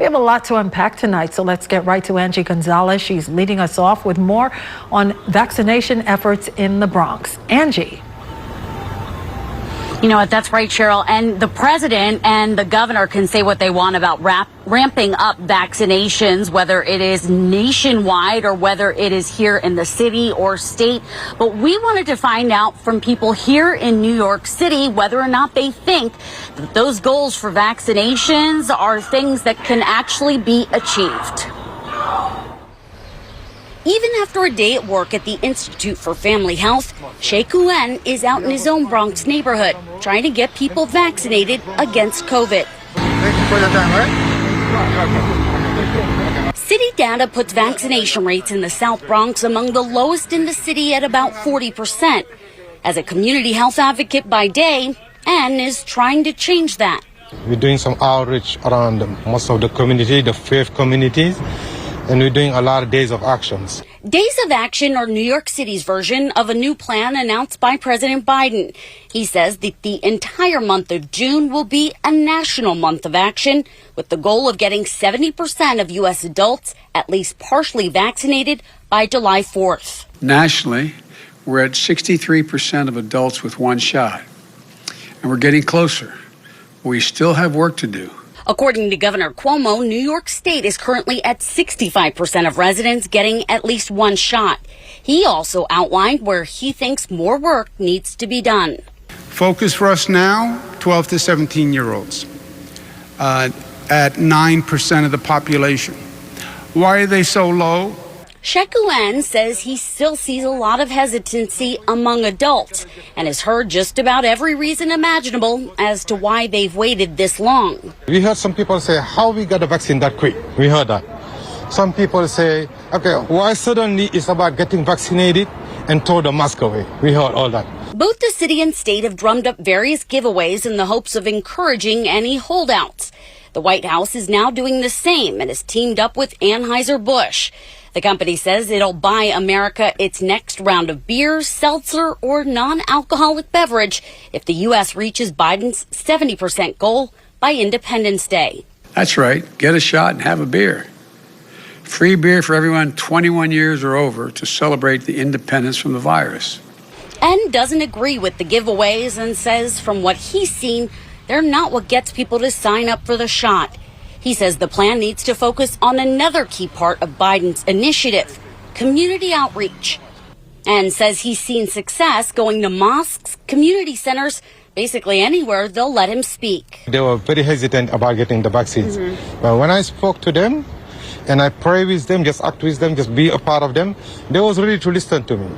We have a lot to unpack tonight, so let's get right to Angie Gonzalez. She's leading us off with more on vaccination efforts in the Bronx. Angie. You know what, that's right, Cheryl. And the president and the governor can say what they want about ramping up vaccinations, whether it is nationwide or whether it is here in the city or state. But we wanted to find out from people here in New York City whether or not they think that those goals for vaccinations are things that can actually be achieved. Even after a day at work at the Institute for Family Health, Shea Kuen is out in his own Bronx neighborhood trying to get people vaccinated against COVID. Thank you for your time, right? City data puts vaccination rates in the South Bronx among the lowest in the city at about 40%. As a community health advocate by day, Ann is trying to change that. We're doing some outreach around most of the community, the faith communities. And we're doing a lot of days of actions. Days of Action are New York City's version of a new plan announced by President Biden. He says that the entire month of June will be a national month of action, with the goal of getting 70% of U.S. adults at least partially vaccinated by July 4th. Nationally, we're at 63% of adults with one shot, and we're getting closer. We still have work to do. According to Governor Cuomo, New York State is currently at 65% of residents getting at least one shot. He also outlined where he thinks more work needs to be done. Focus for us now, 12 to 17-year-olds, at 9% of the population. Why are they so low? Shea Kuen says he still sees a lot of hesitancy among adults and has heard just about every reason imaginable as to why they've waited this long. We heard some people say, how we got the vaccine that quick? We heard that. Some people say, okay, why suddenly it's about getting vaccinated and throw the mask away? We heard all that. Both the city and state have drummed up various giveaways in the hopes of encouraging any holdouts. The White House is now doing the same and has teamed up with Anheuser-Busch. The company says it'll buy America its next round of beer, seltzer, or non-alcoholic beverage if the U.S. reaches Biden's 70% goal by Independence Day. That's right. Get a shot and have a beer. Free beer for everyone 21 years or over to celebrate the independence from the virus. And doesn't agree with the giveaways and says from what he's seen, they're not what gets people to sign up for the shot. He says the plan needs to focus on another key part of Biden's initiative, community outreach, and says he's seen success going to mosques, community centers, basically anywhere they'll let him speak. They were very hesitant about getting the vaccines. But when I spoke to them and I pray with them, just act with them, just be a part of them, they was ready to listen to me.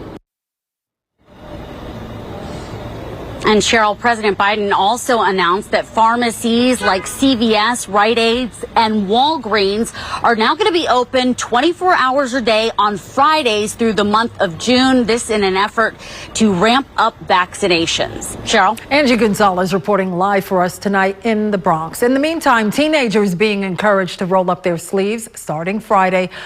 And Cheryl, President Biden also announced that pharmacies like CVS, Rite Aids, and Walgreens are now going to be open 24 hours a day on Fridays through the month of June. This in an effort to ramp up vaccinations. Cheryl? Angie Gonzalez reporting live for us tonight in the Bronx. In the meantime, teenagers being encouraged to roll up their sleeves starting Friday